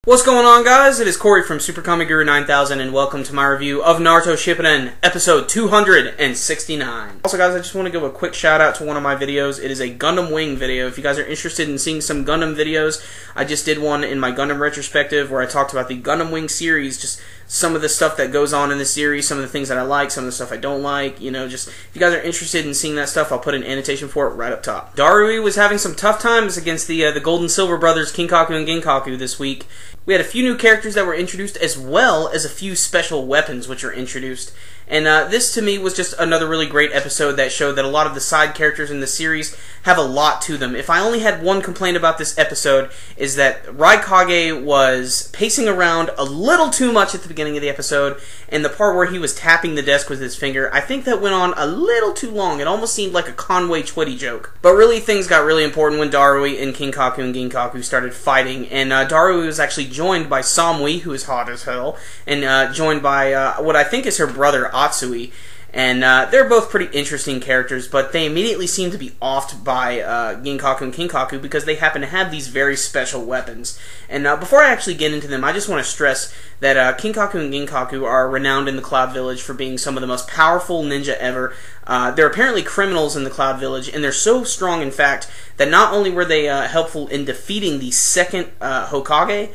What's going on, guys? It is Corey from SuperKamiGuru9000 and welcome to my review of Naruto Shippuden, episode 269. Also, guys, I just want to give a quick shout out to one of my videos. It is a Gundam Wing video. If you guys are interested in seeing some Gundam videos, I just did one in my Gundam retrospective where I talked about the Gundam Wing series, just some of the stuff that goes on in the series, some of the things that I like, some of the stuff I don't like, just if you guys are interested in seeing that stuff, I'll put an annotation for it right up top. Darui was having some tough times against the Gold and Silver brothers, Kinkaku and Ginkaku, this week. We had a few new characters that were introduced, as well as a few special weapons which were introduced. And this, to me, was just another really great episode that showed that a lot of the side characters in the series have a lot to them. If I only had one complaint about this episode, is that Raikage was pacing around a little too much at the beginning of the episode, and the part where he was tapping the desk with his finger, I think that went on a little too long. It almost seemed like a Conway Twitty joke. But really, things got really important when Darui and Kinkaku and Ginkaku started fighting, and Darui was actually joined by Samui, who is hot as hell, and joined by what I think is her brother, Atsui. And they're both pretty interesting characters, but they immediately seem to be offed by Ginkaku and Kinkaku because they happen to have these very special weapons. And before I actually get into them, I just want to stress that Kinkaku and Ginkaku are renowned in the Cloud Village for being some of the most powerful ninja ever. They're apparently criminals in the Cloud Village, and they're so strong, in fact, that not only were they helpful in defeating the second Hokage,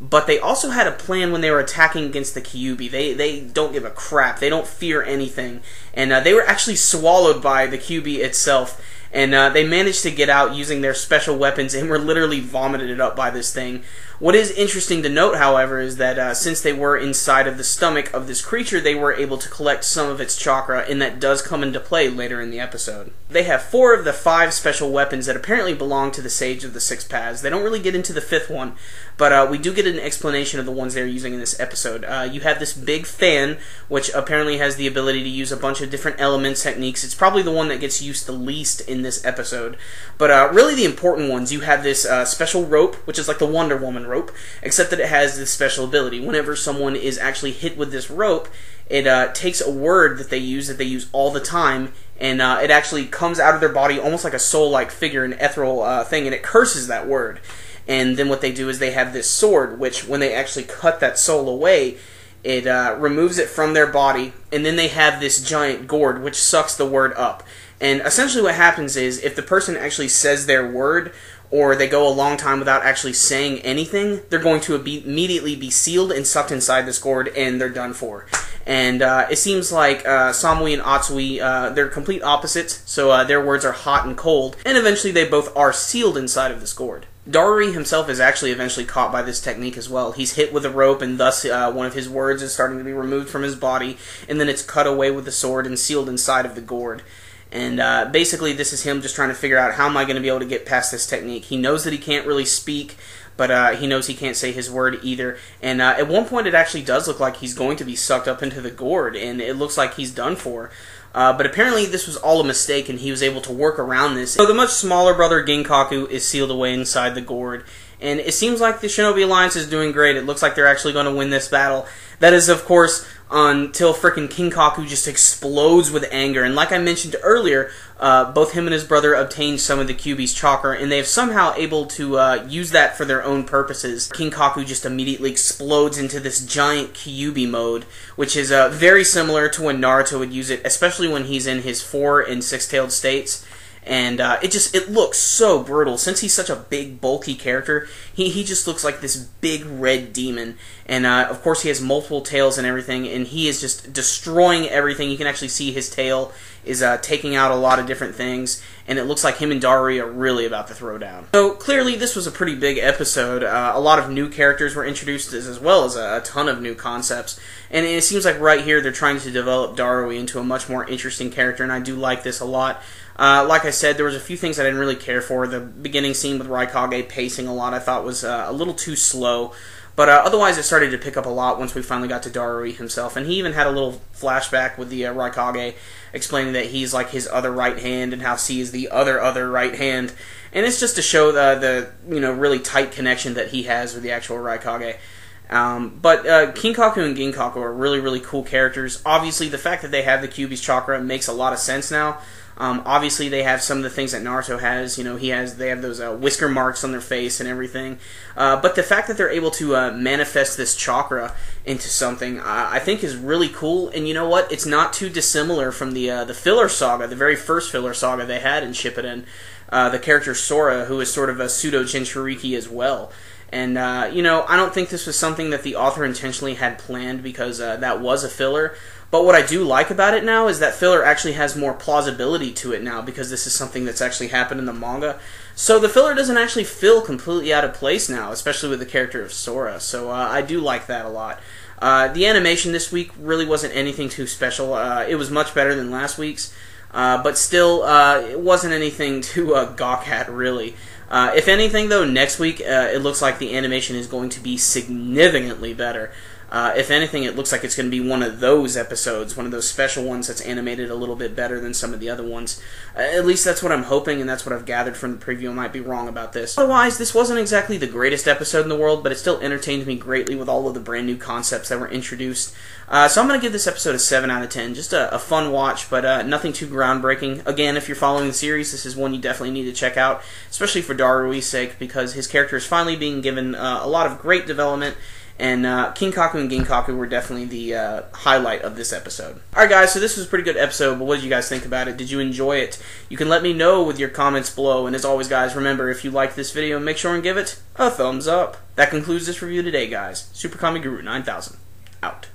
but they also had a plan when they were attacking against the Kyuubi. They don't give a crap. They don't fear anything. And they were actually swallowed by the Kyuubi itself. And they managed to get out using their special weapons and were literally vomited up by this thing. What is interesting to note, however, is that since they were inside of the stomach of this creature, they were able to collect some of its chakra, and that does come into play later in the episode. They have 4 of the 5 special weapons that apparently belong to the Sage of the Six Paths. They don't really get into the 5th one, but we do get an explanation of the ones they're using in this episode. You have this big fan, which apparently has the ability to use a bunch of different elements, techniques. It's probably the one that gets used the least in this episode. But really the important ones, you have this special rope, which is like the Wonder Woman rope, except that it has this special ability. Whenever someone is actually hit with this rope, it takes a word that they use all the time, and it actually comes out of their body almost like a soul-like figure, an ethereal thing, and it curses that word. And then what they do is they have this sword, which when they actually cut that soul away, it removes it from their body, and then they have this giant gourd, which sucks the word up. And essentially what happens is, if the person actually says their word, or they go a long time without actually saying anything, they're going to immediately be sealed and sucked inside this gourd, and they're done for. And it seems like Samui and Atsui, they're complete opposites, so their words are hot and cold, and eventually they both are sealed inside of this gourd. Darui himself is actually eventually caught by this technique as well. He's hit with a rope, and thus one of his words is starting to be removed from his body, and then it's cut away with the sword and sealed inside of the gourd. And basically this is him just trying to figure out, how am I going to be able to get past this technique? He knows that he can't really speak, but he knows he can't say his word either. And at one point it actually does look like he's going to be sucked up into the gourd, and it looks like he's done for. But apparently this was all a mistake, and he was able to work around this. So the much smaller brother Ginkaku is sealed away inside the gourd, and it seems like the Shinobi Alliance is doing great. It looks like they're actually going to win this battle. That is, of course, until frickin' Kinkaku just explodes with anger. And like I mentioned earlier, both him and his brother obtained some of the Kyuubi's chakra, and they've somehow able to use that for their own purposes. Kinkaku just immediately explodes into this giant Kyuubi mode, which is very similar to when Naruto would use it, especially when he's in his 4- and 6-tailed states. And it looks so brutal. Since he's such a big, bulky character, he just looks like this big red demon. And of course he has multiple tails and everything, and he is just destroying everything. You can actually see his tail is taking out a lot of different things, and it looks like him and Darui are really about to throw down. So clearly this was a pretty big episode. A lot of new characters were introduced, as well as a ton of new concepts. And it seems like right here they're trying to develop Darui into a much more interesting character, and I do like this a lot. Like I said, there was a few things I didn't really care for. The beginning scene with Raikage pacing a lot I thought was a little too slow. But otherwise it started to pick up a lot once we finally got to Darui himself. And he even had a little flashback with the Raikage, explaining that he's like his other right hand, and how C is the other right hand. And it's just to show the really tight connection that he has with the actual Raikage. But Kinkaku and Ginkaku are really, really cool characters. Obviously, the fact that they have the Kyuubi's chakra makes a lot of sense now. Obviously, they have some of the things that Naruto has. You know, they have those whisker marks on their face and everything. But the fact that they're able to manifest this chakra into something, I think is really cool. And you know what? It's not too dissimilar from the filler saga, the very first filler saga they had in Shippuden. The character Sora, who is sort of a pseudo-Jinchuriki as well. And, you know, I don't think this was something that the author intentionally had planned because that was a filler. But what I do like about it now is that filler actually has more plausibility to it now because this is something that's actually happened in the manga. So the filler doesn't actually feel completely out of place now, especially with the character of Sora. So I do like that a lot. The animation this week really wasn't anything too special. It was much better than last week's. But still, it wasn't anything to gawk at, really. If anything, though, next week, it looks like the animation is going to be significantly better. If anything, it looks like it's going to be one of those episodes, one of those special ones that's animated a little bit better than some of the other ones. At least that's what I'm hoping, and that's what I've gathered from the preview. I might be wrong about this. Otherwise, this wasn't exactly the greatest episode in the world, but it still entertained me greatly with all of the brand new concepts that were introduced. So I'm going to give this episode a 7 out of 10. Just a fun watch, but nothing too groundbreaking. Again, if you're following the series, this is one you definitely need to check out, especially for Darui's sake, because his character is finally being given a lot of great development. And Kinkaku and Ginkaku were definitely the highlight of this episode. Alright guys, so this was a pretty good episode, but what did you guys think about it? Did you enjoy it? You can let me know with your comments below, and as always guys, remember, if you liked this video, make sure and give it a thumbs up. That concludes this review today guys. SuperKamiGuru9000, out.